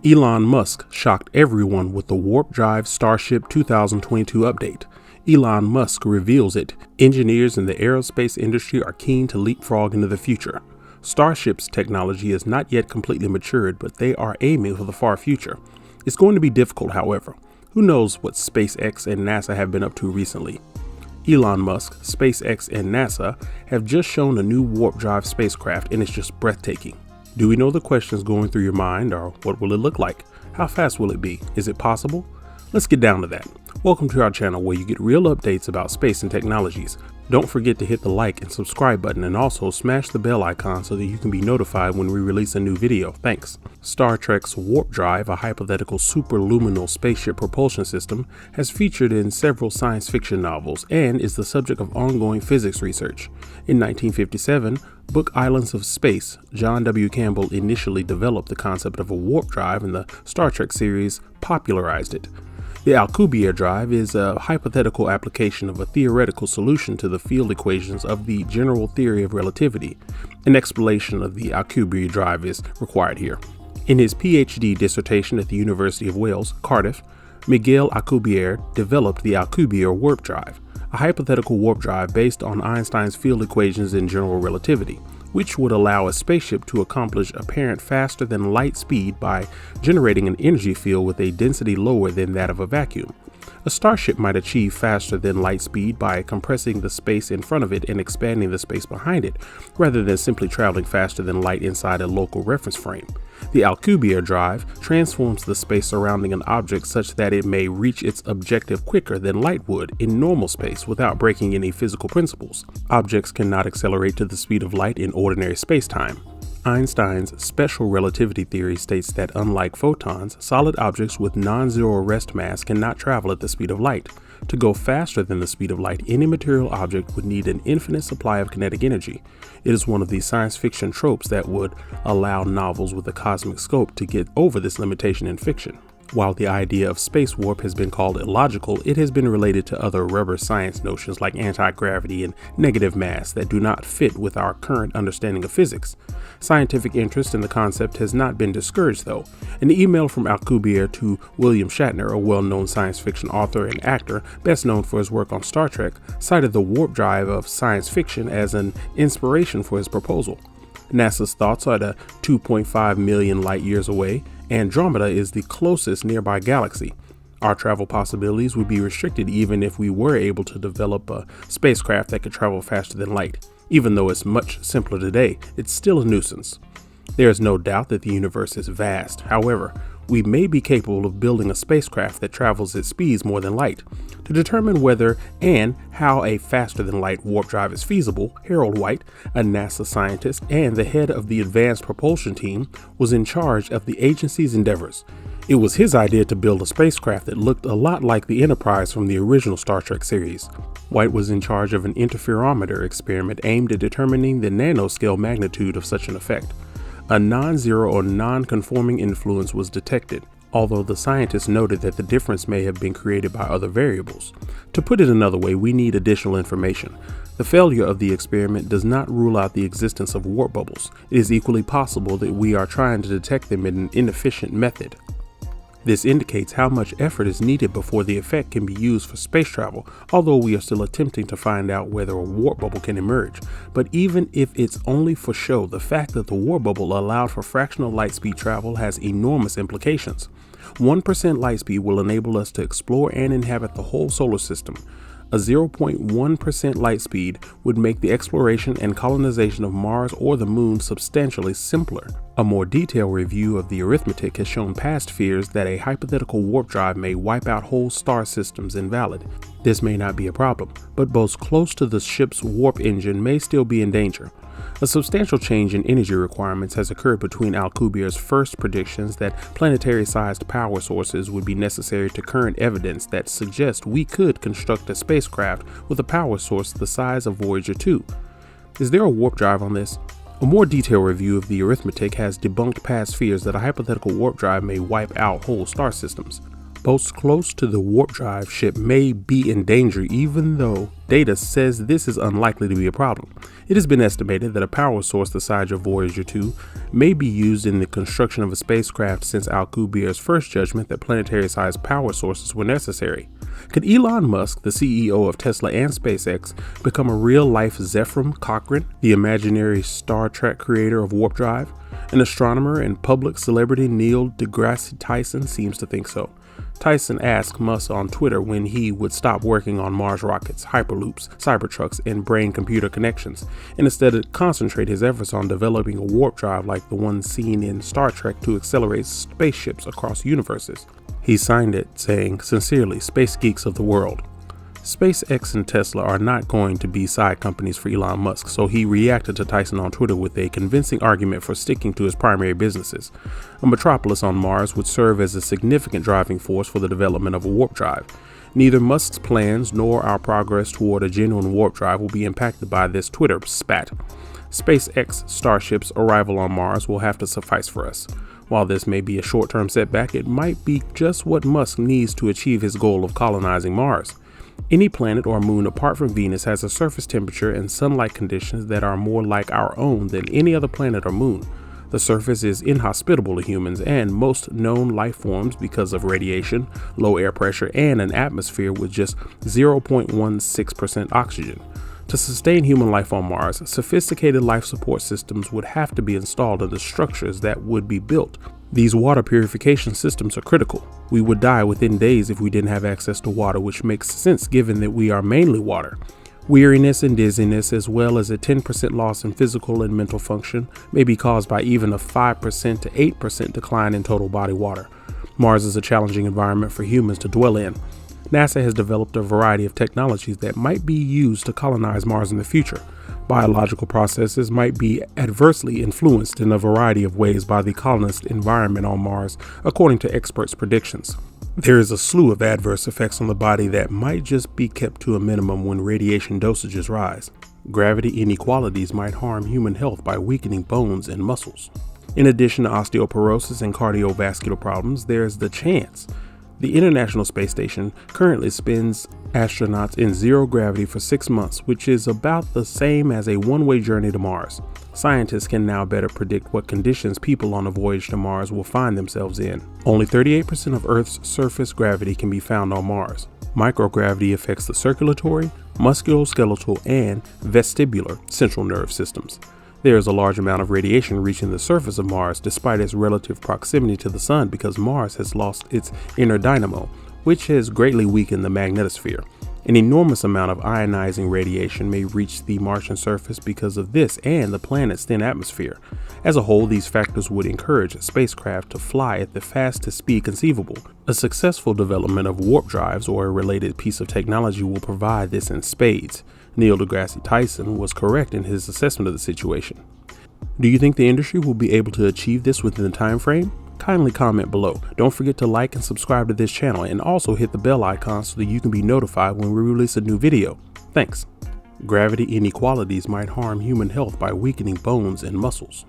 Elon Musk shocked everyone with the warp drive Starship 2022 update. Elon Musk reveals it. Engineers in the aerospace industry are keen to leapfrog into the future. Starship's technology is not yet completely matured, but they are aiming for the far future. It's going to be difficult, however. Who knows what SpaceX and NASA have been up to recently? Elon Musk, SpaceX, and NASA have just shown a new warp drive spacecraft, and it's just breathtaking. Do we know the questions going through your mind, or what will it look like? How fast will it be? Is it possible? Let's get down to that. Welcome to our channel where you get real updates about space and technologies. Don't forget to hit the like and subscribe button, and also smash the bell icon so that you can be notified when we release a new video. Thanks. Star Trek's warp drive, a hypothetical superluminal spaceship propulsion system, has featured in several science fiction novels and is the subject of ongoing physics research. In 1957, book Islands of Space, John W. Campbell initially developed the concept of a warp drive, and the Star Trek series popularized it. The Alcubierre drive is a hypothetical application of a theoretical solution to the field equations of the General Theory of Relativity. An explanation of the Alcubierre drive is required here. In his PhD dissertation at the University of Wales, Cardiff, Miguel Alcubierre developed the Alcubierre warp drive, a hypothetical warp drive based on Einstein's field equations in general relativity, which would allow a spaceship to accomplish apparent faster than light speed by generating an energy field with a density lower than that of a vacuum. A starship might achieve faster than light speed by compressing the space in front of it and expanding the space behind it, rather than simply traveling faster than light inside a local reference frame. The Alcubierre drive transforms the space surrounding an object such that it may reach its objective quicker than light would in normal space without breaking any physical principles. Objects cannot accelerate to the speed of light in ordinary space-time. Einstein's special relativity theory states that unlike photons, solid objects with non-zero rest mass cannot travel at the speed of light. To go faster than the speed of light, any material object would need an infinite supply of kinetic energy. It is one of the science fiction tropes that would allow novels with a cosmic scope to get over this limitation in fiction. While the idea of space warp has been called illogical, it has been related to other rubber science notions like anti-gravity and negative mass that do not fit with our current understanding of physics. Scientific interest in the concept has not been discouraged, though. An email from Alcubierre to William Shatner, a well-known science fiction author and actor best known for his work on Star Trek, cited the warp drive of science fiction as an inspiration for his proposal. NASA's thoughts are at 2.5 million light years away. Andromeda is the closest nearby galaxy. Our travel possibilities would be restricted even if we were able to develop a spacecraft that could travel faster than light. Even though it's much simpler today, it's still a nuisance. There is no doubt that the universe is vast. However, we may be capable of building a spacecraft that travels at speeds more than light. To determine whether and how a faster than light warp drive is feasible, Harold White, a NASA scientist and the head of the advanced propulsion team, was in charge of the agency's endeavors. It was his idea to build a spacecraft that looked a lot like the Enterprise from the original Star Trek series. White was in charge of an interferometer experiment aimed at determining the nanoscale magnitude of such an effect. A non-zero or non-conforming influence was detected, although the scientists noted that the difference may have been created by other variables. To put it another way, we need additional information. The failure of the experiment does not rule out the existence of warp bubbles. It is equally possible that we are trying to detect them in an inefficient method. This indicates how much effort is needed before the effect can be used for space travel, although we are still attempting to find out whether a warp bubble can emerge. But even if it's only for show, the fact that the warp bubble allowed for fractional light speed travel has enormous implications. 1% light speed will enable us to explore and inhabit the whole solar system. A 0.1% light speed would make the exploration and colonization of Mars or the Moon substantially simpler. A more detailed review of the arithmetic has shown past fears that a hypothetical warp drive may wipe out whole star systems invalid. This may not be a problem, but boats close to the ship's warp engine may still be in danger. A substantial change in energy requirements has occurred between Alcubierre's first predictions that planetary-sized power sources would be necessary to current evidence that suggests we could construct a spacecraft with a power source the size of Voyager 2. Is there a warp drive on this? A more detailed review of the arithmetic has debunked past fears that a hypothetical warp drive may wipe out whole star systems. boats close to the warp drive ship may be in danger, even though data says this is unlikely to be a problem. It has been estimated that a power source the size of Voyager 2 may be used in the construction of a spacecraft since Alcubierre's first judgment that planetary-sized power sources were necessary. Could Elon Musk, the CEO of Tesla and SpaceX, become a real-life Zephram Cochrane, the imaginary Star Trek creator of warp drive? An astronomer and public celebrity Neil deGrasse Tyson seems to think so. Tyson asked Musk on Twitter when he would stop working on Mars rockets, hyperloops, cybertrucks, and brain-computer connections, and instead concentrate his efforts on developing a warp drive like the one seen in Star Trek to accelerate spaceships across universes. He signed it, saying, "Sincerely, space geeks of the world." SpaceX and Tesla are not going to be side companies for Elon Musk, so he reacted to Tyson on Twitter with a convincing argument for sticking to his primary businesses. A metropolis on Mars would serve as a significant driving force for the development of a warp drive. Neither Musk's plans nor our progress toward a genuine warp drive will be impacted by this Twitter spat. SpaceX Starship's arrival on Mars will have to suffice for us. While this may be a short-term setback, it might be just what Musk needs to achieve his goal of colonizing Mars. Any planet or moon apart from Venus has a surface temperature and sunlight conditions that are more like our own than any other planet or moon. The surface is inhospitable to humans and most known life forms because of radiation, low air pressure, and an atmosphere with just 0.16% oxygen. To sustain human life on Mars, sophisticated life support systems would have to be installed in the structures that would be built. These water purification systems are critical. We would die within days if we didn't have access to water, which makes sense given that we are mainly water. Weariness and dizziness, as well as a 10% loss in physical and mental function, may be caused by even a 5% to 8% decline in total body water. Mars is a challenging environment for humans to dwell in. NASA has developed a variety of technologies that might be used to colonize Mars in the future. Biological processes might be adversely influenced in a variety of ways by the colonist environment on Mars, according to experts' predictions. There is a slew of adverse effects on the body that might just be kept to a minimum when radiation dosages rise. Gravity inequalities might harm human health by weakening bones and muscles. In addition to osteoporosis and cardiovascular problems, there is the chance. The International Space Station currently spins astronauts in zero gravity for 6 months, which is about the same as a one-way journey to Mars. Scientists can now better predict what conditions people on a voyage to Mars will find themselves in. Only 38% of Earth's surface gravity can be found on Mars. Microgravity affects the circulatory, musculoskeletal, and vestibular central nerve systems. There is a large amount of radiation reaching the surface of Mars despite its relative proximity to the Sun because Mars has lost its inner dynamo, which has greatly weakened the magnetosphere. An enormous amount of ionizing radiation may reach the Martian surface because of this and the planet's thin atmosphere. As a whole, these factors would encourage spacecraft to fly at the fastest speed conceivable. A successful development of warp drives or a related piece of technology will provide this in spades. Neil deGrasse Tyson was correct in his assessment of the situation. Do you think the industry will be able to achieve this within the time frame? Kindly comment below. Don't forget to like and subscribe to this channel and also hit the bell icon so that you can be notified when we release a new video. Thanks. Gravity inequalities might harm human health by weakening bones and muscles.